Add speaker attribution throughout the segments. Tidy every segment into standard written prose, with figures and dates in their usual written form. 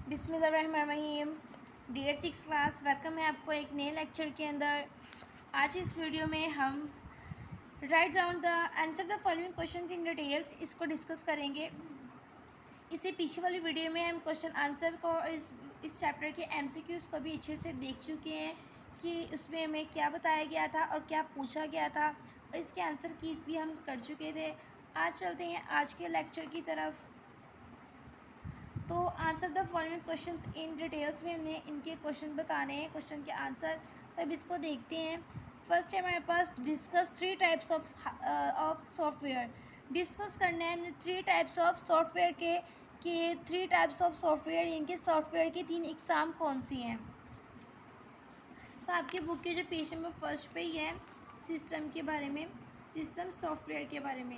Speaker 1: बिस्मिल्लाहिर्रहमानिर्रहीम। Dear 6 class, welcome है आपको एक नए लेक्चर के अंदर। आज इस वीडियो में हम write down the answer the following question in details इसको डिस्कस करेंगे। इससे पीछे वाली वीडियो में हम क्वेश्चन आंसर को और इस चैप्टर के एमसीक्यूज़ को भी अच्छे से देख चुके हैं कि उसमें हमें क्या बताया गया था और क्या पूछा गया था, और इसके आंसर कीज़ भी हम कर चुके थे। आज चलते हैं आज के लेक्चर की तरफ। तो answer the following questions in details में हमने इनके क्वेश्चन बताने हैं, क्वेश्चन के आंसर। तब इसको देखते हैं। फर्स्ट है हमारे पास discuss 3 types of software. Discuss करना है हमने 3 टाइप्स ऑफ सॉफ्टवेयर के 3 टाइप्स ऑफ सॉफ्टवेयर, इनके सॉफ्टवेयर के 3 एग्ज़ाम कौन सी हैं। तो आपकी बुक के जो पेज नंबर फर्स्ट पे ही है सिस्टम के बारे में, सिस्टम सॉफ्टवेयर के बारे में।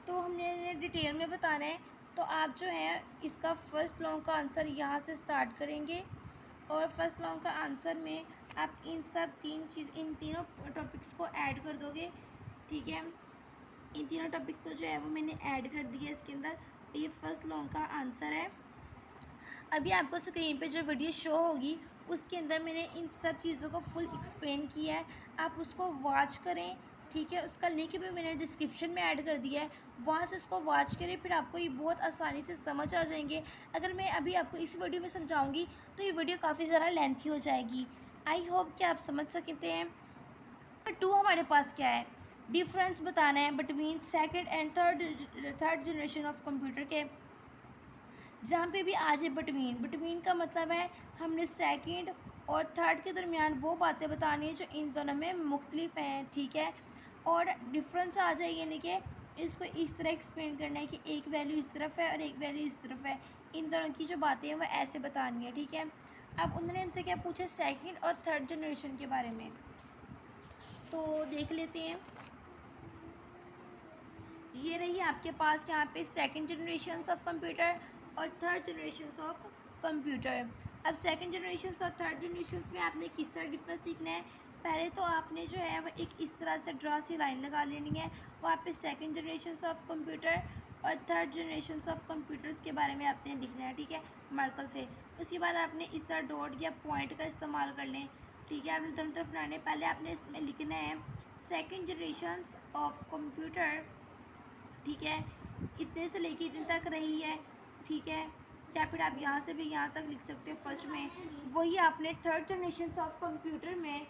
Speaker 1: तो हमने डिटेल में बताना है। तो आप जो है इसका फर्स्ट लॉन्ग का आंसर यहाँ से स्टार्ट करेंगे, और फर्स्ट लॉन्ग का आंसर में आप इन तीनों टॉपिक्स को ऐड कर दोगे। ठीक है, इन तीनों टॉपिक को जो है वो मैंने ऐड कर दिया इसके अंदर। ये फर्स्ट लॉन्ग का आंसर है। अभी आपको स्क्रीन पे जो वीडियो शो होगी उसके अंदर मैंने इन सब चीज़ों को फुल एक्सप्लेन किया है, आप उसको वॉच करें। ठीक है, उसका लिंक भी मैंने डिस्क्रिप्शन में ऐड कर दिया है, वहाँ से उसको वॉच करें, फिर आपको ये बहुत आसानी से समझ आ जाएंगे। अगर मैं अभी आपको इस वीडियो में समझाऊंगी तो ये वीडियो काफ़ी ज़्यादा लेंथी हो जाएगी। आई होप कि आप समझ सकते हैं। नंबर 2 हमारे पास क्या है, डिफरेंस बताना है between second and third generation of computer के। जहाँ पे भी आ जाए बिटवीन का मतलब है हमने सेकंड और थर्ड के दरमियान वो बातें बतानी है जो इन दोनों में मुख्तलिफ हैं। ठीक है, और डिफरेंस आ जाए यानी कि इसको इस तरह एक्सप्लेन करना है कि एक वैल्यू इस तरफ है और एक वैल्यू इस तरफ है, इन दोनों की जो बातें हैं वो ऐसे बतानी है। ठीक है, अब उन्होंने हमसे क्या पूछा, सेकेंड और थर्ड जनरेशन के बारे में, तो देख लेते हैं। ये रही आपके पास यहाँ पे सेकंड जनरेशन ऑफ कंप्यूटर और थर्ड जनरेशन ऑफ कंप्यूटर। अब सेकंड जनरेशन और थर्ड जनरेशन में आपने किस तरह डिफरेंस सीखना है। पहले तो आपने जो है वो एक इस तरह से ड्रॉ सी लाइन लगा लेनी है, वो आप पे सेकंड जनरेशन ऑफ कंप्यूटर और थर्ड जनरेशन ऑफ कंप्यूटर्स के बारे में आपने लिखना है। ठीक है, मार्कर से। उसके बाद आपने इस तरह डॉट या पॉइंट का इस्तेमाल कर लें। ठीक है, आपने दोनों तरफ बनाने, पहले आपने इसमें लिखना है सेकंड जनरेशन ऑफ कंप्यूटर। ठीक है, इतने से लेके इतने तक रही है। ठीक है, या फिर आप यहाँ से भी यहाँ तक लिख सकते हो फर्स्ट में। वही आपने थर्ड जनरेशन ऑफ कंप्यूटर में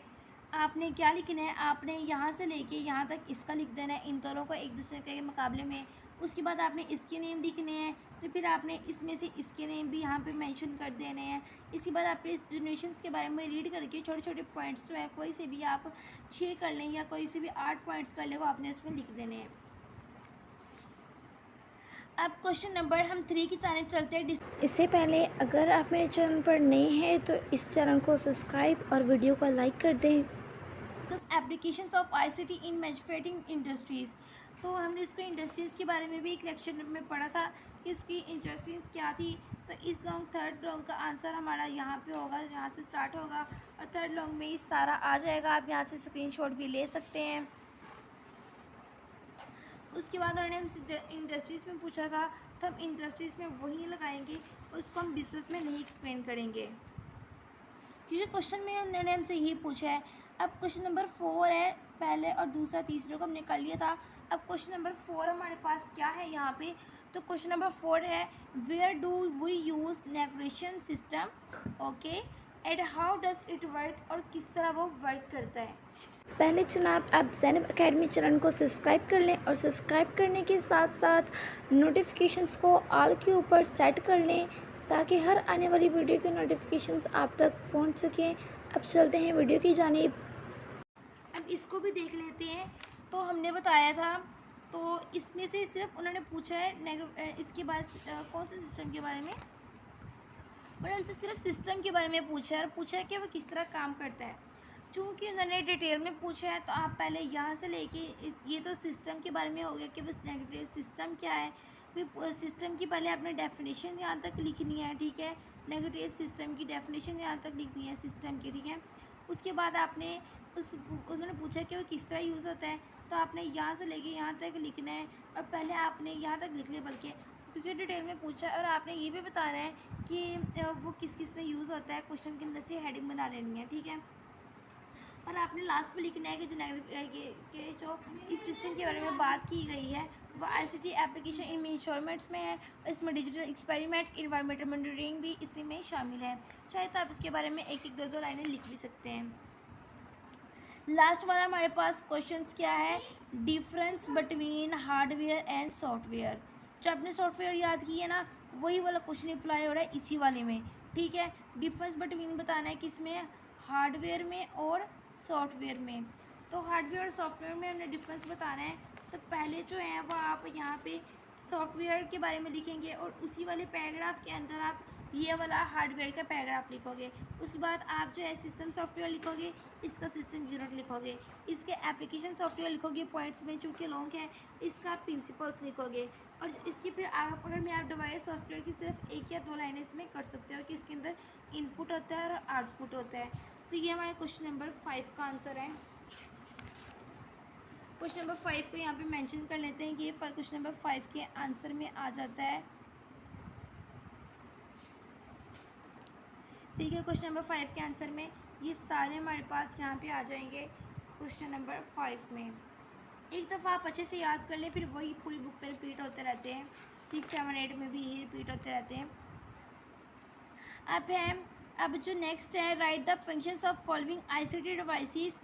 Speaker 1: आपने क्या लिखना है, आपने यहाँ से लेके यहाँ तक इसका लिख देना है, इन दोनों को एक दूसरे के मुकाबले में। उसके बाद आपने इसके नेम लिखने हैं, तो फिर आपने इसमें से इसके नेम भी यहाँ पे मेंशन कर देने हैं। इसके बाद आपने इस जनरेशन के बारे में रीड करके छोटे छोटे पॉइंट्स जो है कोई से भी आप 6 कर लें या कोई से भी 8 पॉइंट्स कर लें, वो आपने इसमें लिख देने हैं। अब क्वेश्चन नंबर हम 3 की तरफ चलते हैं। इससे पहले अगर आप मेरे चैनल पर नए हैं तो इस चैनल को सब्सक्राइब और वीडियो को लाइक कर दें। Discuss applications of ICT in manufacturing industries. तो हमने इसको इंडस्ट्रीज़ के बारे में भी एक लेक्चर में पढ़ा था कि इसकी इंडस्ट्रीज़ क्या थी। तो इस लॉन्ग थर्ड लॉन्ग का आंसर हमारा यहाँ पे होगा, यहाँ से स्टार्ट होगा और थर्ड लॉन्ग में ही सारा आ जाएगा। आप यहाँ से स्क्रीनशॉट भी ले सकते हैं। उसके बाद उन्होंने हमसे इंडस्ट्रीज़ में पूछा था, तो हम इंडस्ट्रीज़ में वही लगाएंगे, उसको हम बिजनेस में नहीं एक्सप्लेन करेंगे, क्योंकि क्वेश्चन में उन्होंने हमसे यही पूछा है। अब क्वेश्चन नंबर 4 है, पहले और दूसरा तीसरे को हमने कर लिया था। अब क्वेश्चन नंबर 4 हमारे पास क्या है यहाँ पे, तो क्वेश्चन नंबर 4 है where do we use navigation system, okay, and how does it work, और किस तरह वो वर्क करता है। पहले जनाब आप ज़ैनब एकेडमी चैनल को सब्सक्राइब कर लें, और सब्सक्राइब करने के साथ साथ नोटिफिकेशंस को ऑल के ऊपर सेट कर लें ताकि हर आने वाली वीडियो के नोटिफिकेशंस आप तक पहुंच सकें। अब चलते हैं वीडियो की जानिब। अब इसको भी देख लेते हैं। तो हमने बताया था, तो इसमें से सिर्फ उन्होंने पूछा है इसके बाद कौन से सिस्टम के बारे में, उन्होंने उनसे सिर्फ सिस्टम के बारे में पूछा है, और पूछा है कि वो किस तरह काम करता है। चूँकि उन्होंने डिटेल में पूछा है तो आप पहले यहाँ से लेके ये तो सिस्टम के बारे में हो गया कि बस नेगेटिव सिस्टम क्या है, कोई सिस्टम की पहले आपने डेफिनेशन यहाँ तक लिखनी है। ठीक है, नेगेटिव सिस्टम की डेफिनेशन यहाँ तक लिखनी है सिस्टम की। ठीक है, उसके बाद आपने उन्होंने पूछा कि वो किस तरह यूज़ होता है, तो आपने यहाँ से लेके यहाँ तक लिखना है, और पहले आपने यहाँ तक लिख लिया, बल्कि क्योंकि डिटेल में पूछा है और आपने ये भी बताना है कि वो किस किस में यूज़ होता है। क्वेश्चन के अंदर से हेडिंग बना लेनी है, ठीक है। और आपने लास्ट में लिखना है कि जो इस सिस्टम के बारे में बात की गई है वो ICT एप्लीकेशन इन इंश्योरमेंट्स में है। इसमें डिजिटल एक्सपेरिमेंट, इन्वायरमेंटल मॉनिटरिंग भी इसी में शामिल है। चाहे तो आप इसके बारे में एक एक दो लाइनें लिख भी सकते हैं। लास्ट वाला हमारे पास क्वेश्चंस क्या है, difference between hardware and software. जो आपने सॉफ्टवेयर याद की है ना, वही वाला क्वेश्चन अप्लाई हो रहा है इसी वाले में, ठीक है। डिफरेंस बिटवीन बताना है किसमें, हार्डवेयर में और सॉफ्टवेयर में। तो हार्डवेयर और सॉफ्टवेयर में हमने डिफरेंस बताना है। तो पहले जो है वो आप यहाँ पे सॉफ्टवेयर के बारे में लिखेंगे और उसी वाले पैराग्राफ के अंदर आप ये वाला हार्डवेयर का पैराग्राफ लिखोगे। उसके बाद आप जो है सिस्टम सॉफ्टवेयर लिखोगे, इसका सिस्टम यूनिट लिखोगे, इसके एप्लीकेशन सॉफ्टवेयर लिखोगे पॉइंट्स में चूँकि लॉन्ग है, इसका प्रिंसिपल्स लिखोगे। और इसकी फिर आप अगर मैं आप डिवाइस सॉफ्टवेयर की सिर्फ एक या दो लाइनें इसमें कर सकते हो कि इसके अंदर इनपुट होता है और आउटपुट होता है। तो ये हमारे क्वेश्चन नंबर 5 का आंसर है। क्वेश्चन नंबर 5 को यहाँ पे मेंशन कर लेते हैं कि ये क्वेश्चन नंबर 5 के आंसर में आ जाता है, ठीक है। क्वेश्चन नंबर 5 के आंसर में ये सारे हमारे पास यहाँ पे आ जाएंगे क्वेश्चन नंबर 5 में। एक दफ़ा आप अच्छे से याद कर लें, फिर वही पूरी बुक पे रिपीट होते रहते हैं। 6, 7, 8 में भी ये रिपीट होते रहते हैं। अब जो नेक्स्ट है, right the functions of following ICT devices.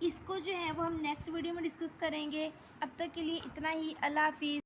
Speaker 1: इसको जो है वो हम नेक्स्ट वीडियो में डिस्कस करेंगे। अब तक के लिए इतना ही। अल्लाह हाफिज़।